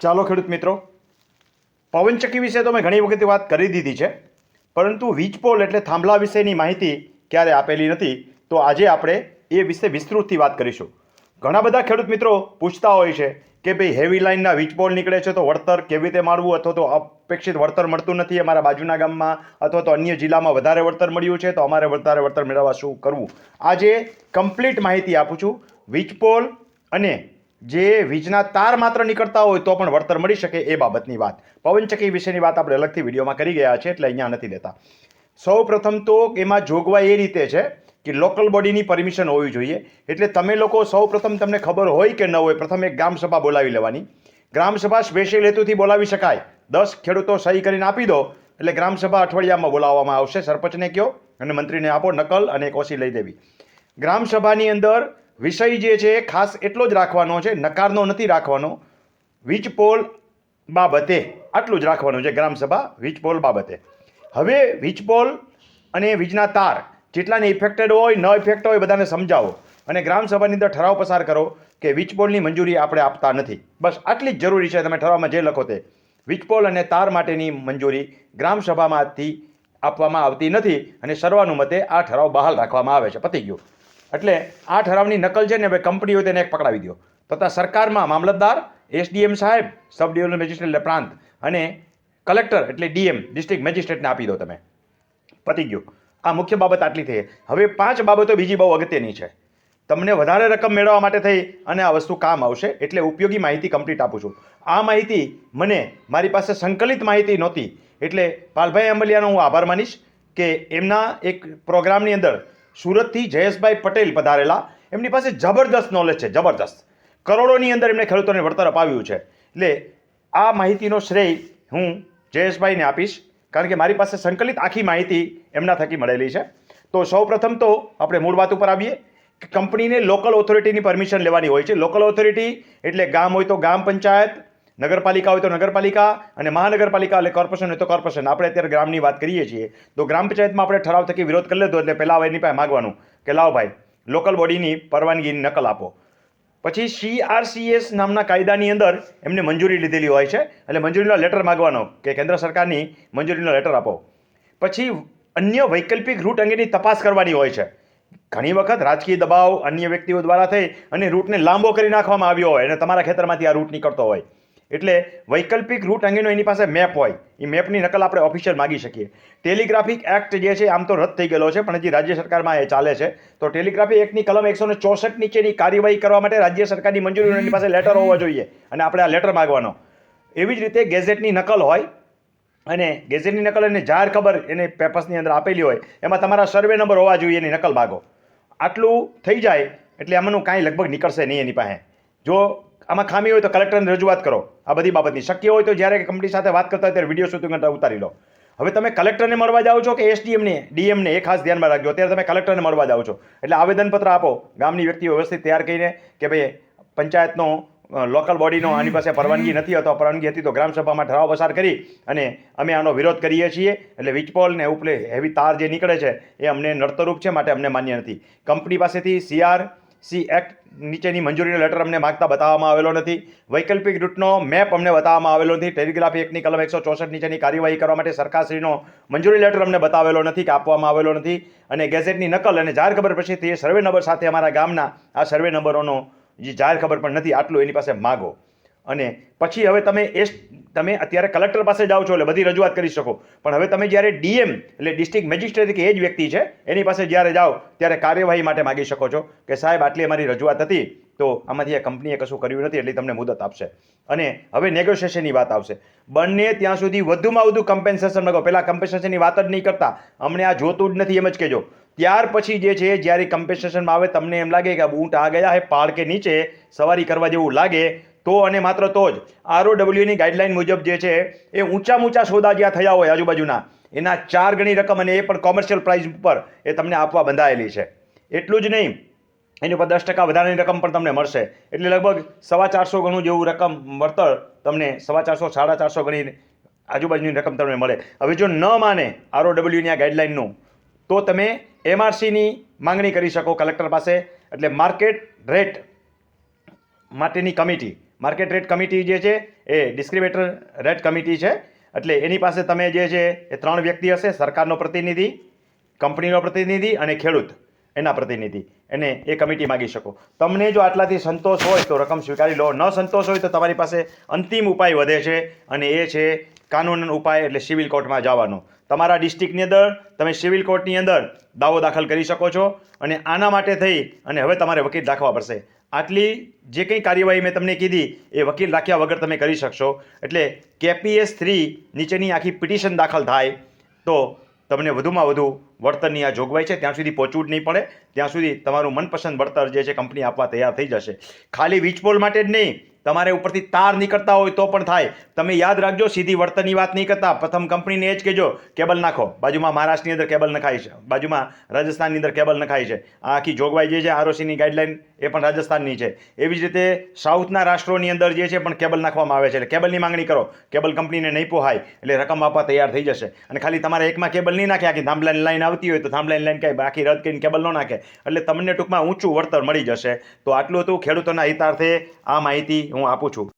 ચાલો ખેડૂત મિત્રો, પવનચક્કી વિશે તો મેં ઘણી વખત વાત કરી દીધી છે, પરંતુ વીજપોલ એટલે થાંભલા વિશેની માહિતી ક્યારે આપેલી નથી. તો આજે આપણે એ વિશે વિસ્તૃતથી વાત કરીશું. ઘણા બધા ખેડૂત મિત્રો પૂછતા હોય છે કે ભાઈ હેવી લાઇનના વીજપોલ નીકળે છે તો વળતર કેવી રીતે માળવું, અથવા તો અપેક્ષિત વળતર મળતું નથી અમારા બાજુના ગામમાં અથવા તો અન્ય જિલ્લામાં વધારે વળતર મળ્યું છે, તો અમારે વધારે વળતર મેળવવા શું કરવું. આજે કમ્પ્લીટ માહિતી આપું છું. વીજપોલ અને જે વીજના તાર માત્ર નીકળતા હોય તો પણ વળતર મળી શકે એ બાબતની વાત. પવનચક્કી વિશેની વાત આપણે અલગથી વિડીયોમાં કરી ગયા છે, એટલે અહીંયા નથી લેતા. સૌ પ્રથમ તો એમાં જોગવાઈ એ રીતે છે કે લોકલ બોડીની પરમિશન હોવી જોઈએ. એટલે તમે લોકો સૌ પ્રથમ તમને ખબર હોય કે ન હોય, પ્રથમ એક ગ્રામસભા બોલાવી લેવાની. ગ્રામસભા સ્પેશિયલ હેતુથી બોલાવી શકાય. 10 ખેડૂતો સહી કરીને આપી દો એટલે ગ્રામસભા અઠવાડિયામાં બોલાવવામાં આવશે. સરપંચને કહો અને મંત્રીને આપો નકલ અને કોશી લઈ દેવી. ગ્રામસભાની અંદર વિષય જે છે ખાસ એટલો જ રાખવાનો છે, નકારનો નથી રાખવાનો. વીજપોલ બાબતે આટલું જ રાખવાનું છે ગ્રામસભા વીજપોલ બાબતે. હવે વીજપોલ અને વીજના તાર જેટલાને ઇફેક્ટેડ હોય ન ઇફેક્ટ હોય બધાને સમજાવો અને ગ્રામસભાની અંદર ઠરાવ પસાર કરો કે વીજપોલની મંજૂરી આપણે આપતા નથી. બસ આટલી જ જરૂરી છે. તમે ઠરાવમાં જે લખો તે વીજપોલ અને તાર માટેની મંજૂરી ગ્રામસભામાંથી આપવામાં આવતી નથી અને સર્વાનુમતે આ ઠરાવ બહાલ રાખવામાં આવે છે. પતી ગયું. એટલે આ ઠરાવની નકલ છે ને હવે કંપની હોય તેને એક પકડાવી દો. તથા સરકારમાં મામલતદાર, એસડીએમ સાહેબ, સબ ડિવિઝનલ મેજિસ્ટ્રેટ એટલે પ્રાંત, અને કલેક્ટર એટલે ડીએમ ડિસ્ટ્રિક્ટ મેજિસ્ટ્રેટને આપી દો તમે. પતી ગયું. આ મુખ્ય બાબત આટલી થઈ. હવે 5 બાબતો બીજી બહુ અગત્યની છે. તમને વધારે રકમ મેળવવા માટે થઈ અને આ વસ્તુ કામ આવશે એટલે ઉપયોગી માહિતી કમ્પ્લીટ આપું છું. આ માહિતી મારી પાસે સંકલિત માહિતી નહોતી, એટલે પાલભાઈ આંબલિયાનો હું આભાર માનીશ કે એમના એક પ્રોગ્રામની અંદર સુરતથી જયેશભાઈ પટેલ પધારેલા. એમની પાસે જબરદસ્ત નોલેજ છે, જબરદસ્ત. કરોડોની અંદર એમણે ખેડૂતોને વળતર અપાવ્યું છે. એટલે આ માહિતીનો શ્રેય હું જયેશભાઈને આપીશ, કારણ કે મારી પાસે સંકલિત આખી માહિતી એમના થકી મળેલી છે. તો સૌ પ્રથમ તો આપણે મૂળ વાત ઉપર આવીએ કે કંપનીને લોકલ ઓથોરિટીની પરમિશન લેવાની હોય છે. લોકલ ઓથોરિટી એટલે ગામ હોય તો ગ્રામ પંચાયત, નગરપાલિકા હોય તો નગરપાલિકા, અને મહાનગરપાલિકા એટલે કોર્પોરેશન હોય તો કોર્પોરેશન. આપણે અત્યારે ગ્રામની વાત કરીએ છીએ તો ગ્રામ પંચાયતમાં આપણે ઠરાવ થકી વિરોધ કરી લેતો એટલે પહેલાં એની પાસે માગવાનું કે લાવો ભાઈ લોકલ બોડીની પરવાનગીની નકલ આપો. પછી CRCS નામના કાયદાની અંદર એમને મંજૂરી લીધેલી હોય છે એટલે મંજૂરીનો લેટર માગવાનો કે કેન્દ્ર સરકારની મંજૂરીનો લેટર આપો. પછી અન્ય વૈકલ્પિક રૂટ અંગેની તપાસ કરવાની હોય છે. ઘણી વખત રાજકીય દબાવ અન્ય વ્યક્તિઓ દ્વારા થઈ અને રૂટને લાંબો કરી નાખવામાં આવ્યો હોય અને તમારા ખેતરમાંથી આ રૂટ નીકળતો હોય, એટલે વૈકલ્પિક રૂટ અંગેનો એની પાસે મેપ હોય. એ મેપની નકલ આપણે ઓફિશિયલ માગી શકીએ. ટેલિગ્રાફિક એક્ટ જે છે આમ તો રદ થઈ ગયેલો છે પણ હજી રાજ્ય સરકારમાં એ ચાલે છે. તો ટેલિગ્રાફિક એક્ટની કલમ 164 નીચેની કાર્યવાહી કરવા માટે રાજ્ય સરકારની મંજૂરી એની પાસે લેટર હોવો જોઈએ અને આપણે આ લેટર માગવાનો. એવી જ રીતે ગેઝેટની નકલ હોય અને ગેઝેટની નકલ અને જાહેર ખબર એને પેપર્સની અંદર આપેલી હોય એમાં તમારા સર્વે નંબર હોવા જોઈએ, એની નકલ માગો. આટલું થઈ જાય એટલે આમાંનું કાંઈ લગભગ નીકળશે નહીં એની પાસે. જો આમાં ખામી હોય તો કલેક્ટરને રજૂઆત કરો. આ બધી બાબતની શક્ય હોય તો જ્યારે કંપની સાથે વાત કરતા હોય ત્યારે વિડીયો શૂટિંગ ઉતારી લો. હવે તમે કલેક્ટરને મળવા જાઓ છો કે એસડીએમને, ડીએમને, એ ખાસ ધ્યાનમાં રાખજો. અત્યારે તમે કલેક્ટરને મળવા જાઓ છો એટલે આવેદનપત્ર આપો ગામની વ્યક્તિઓ વ્યવસ્થિત તૈયાર કરીને કે ભાઈ પંચાયતનો લોકલ બોડીનો આની પાસે પરવાનગી નથી અથવા પરવાનગી હતી તો ગ્રામસભામાં ઠરાવ પસાર કરી અને અમે આનો વિરોધ કરીએ છીએ. એટલે વીજપોલ ને ઉપલે હેવી તાર જે નીકળે છે એ અમને નડતરરૂપ છે માટે અમને માન્ય નથી. કંપની પાસેથી CRC એક્ટ નીચેની મંજૂરીનો લેટર અમને માગતા બતાવવામાં આવેલો નથી. વૈકલ્પિક રૂટનો મેપ અમને બતાવવામાં આવેલો નથી. ટેલિગ્રાફી એક્ટની કલમ 164 નીચેની કાર્યવાહી કરવા માટે સરકારશ્રીનો મંજૂરી લેટર અમને બતાવેલો નથી કે આપવામાં આવેલો નથી. અને ગેઝેટની નકલ અને જાહેર ખબર પછી તે સર્વે નંબર સાથે અમારા ગામના આ સર્વે નંબરોનો જે જાહેર ખબર પણ નથી, આટલું એની પાસે માગો. અને પછી હવે તમે અત્યારે કલેક્ટર પાસે જાઓ છો એટલે બધી રજૂઆત કરી શકો, પણ હવે તમે જ્યારે ડીએમ એટલે ડિસ્ટ્રિક્ટ મેજિસ્ટ્રેટ કે એ જ વ્યક્તિ છે એની પાસે જ્યારે જાઓ ત્યારે કાર્યવાહી માટે માગી શકો છો કે સાહેબ આટલી અમારી રજૂઆત હતી તો આમાંથી આ કંપનીએ કશું કર્યું નથી એટલે તમને મુદત આપશે. અને હવે નેગોશિએશનની વાત આવશે. બંને ત્યાં સુધી વધુમાં વધુ કમ્પેન્સેશન માગો. પહેલાં કમ્પેન્સેશનની વાત જ નહીં કરતા, અમને આ જોતું જ નથી એમ જ કહેજો. ત્યાર પછી જે છે જ્યારે કમ્પેન્સેશનમાં આવે તમને એમ લાગે કે ઊંટ આ ગયા હે પહાડ કે નીચે સવારી કરવા જેવું લાગે તો અને માત્ર તો જ ROWની ગાઈડલાઇન મુજબ જે છે એ ઊંચા સોદા જ્યાં થયા હોય આજુબાજુના એના 4 ગણી રકમ અને એ પણ કોમર્શિયલ પ્રાઇસ ઉપર એ તમને આપવા બંધાયેલી છે. એટલું જ નહીં, એની ઉપર 10% વધારાની રકમ પણ તમને મળશે. એટલે લગભગ 450 ગણું જેવું રકમ વળતર તમને 450 450 ગણી આજુબાજુની રકમ તમને મળે. હવે જો ન માને ROWની આ ગાઈડલાઇનનું તો તમે MRCની માંગણી કરી શકો કલેક્ટર પાસે. એટલે માર્કેટ રેટ માટેની કમિટી, માર્કેટ રેટ કમિટી જે છે એ ડિસ્ક્રિબેટર રેટ કમિટી છે, એટલે એની પાસે તમે જે છે એ 3 વ્યક્તિ હશે, સરકારનો પ્રતિનિધિ, કંપનીનો પ્રતિનિધિ અને ખેડૂત એના પ્રતિનિધિ, એને એ કમિટી માગી શકો. તમને જો આટલાથી સંતોષ હોય તો રકમ સ્વીકારી લો, ન સંતોષ હોય તો તમારી પાસે અંતિમ ઉપાય વધે છે અને એ છે કાનૂન ઉપાય, એટલે સિવિલ કોર્ટમાં જવાનો. તમારા ડિસ્ટ્રિક્ટની અંદર તમે સિવિલ કોર્ટની અંદર દાવો દાખલ કરી શકો છો અને આના માટે થઈ અને હવે તમારે વકીલ રાખવા પડશે. આટલી જે કંઈ કાર્યવાહી મેં તમને કીધી એ વકીલ રાખ્યા વગર તમે કરી શકશો. એટલે KPS 3 નીચેની આખી પિટિશન દાખલ થાય તો તમને વધુમાં વધુ વળતરની આ જોગવાઈ છે ત્યાં સુધી પહોંચવું જ નહીં પડે. ત્યાં સુધી તમારું મનપસંદ વળતર જે છે કંપની આપવા તૈયાર થઈ જશે. ખાલી વીજપોલ માટે જ નહીં, તમારે ઉપરથી તાર નીકળતા હોય તો પણ થાય. તમે યાદ રાખજો, સીધી વળતરની વાત નહીં કરતા. પ્રથમ કંપનીને એ જ કહેજો કેબલ નાખો. બાજુમાં મહારાષ્ટ્રની અંદર કેબલ નખાય છે, બાજુમાં રાજસ્થાનની અંદર કેબલ નખાય છે. આ આખી જોગવાઈ જે છે ROCની ગાઈડલાઈન એ પણ રાજસ્થાનની છે. એવી જ રીતે સાઉથના રાષ્ટ્રોની અંદર જે છે પણ કેબલ નાખવામાં આવે છે. એટલે કેબલની માંગણી કરો, કેબલ કંપનીને નહીં પોહાય એટલે રકમ આપવા તૈયાર થઈ જશે. અને ખાલી તમારે એકમાં કેબલ નહીં નાખે, આખી થાંભલાની લાઈન આવતી હોય તો થાંભલાની લાઈન કાંઈ આખી રદ કરીને કેબલ ન નાખે, એટલે તમને ટૂંકમાં ઊંચું વળતર મળી જશે. તો આટલું હતું ખેડૂતોના હિતાર્થે આ માહિતી હું આપું છું.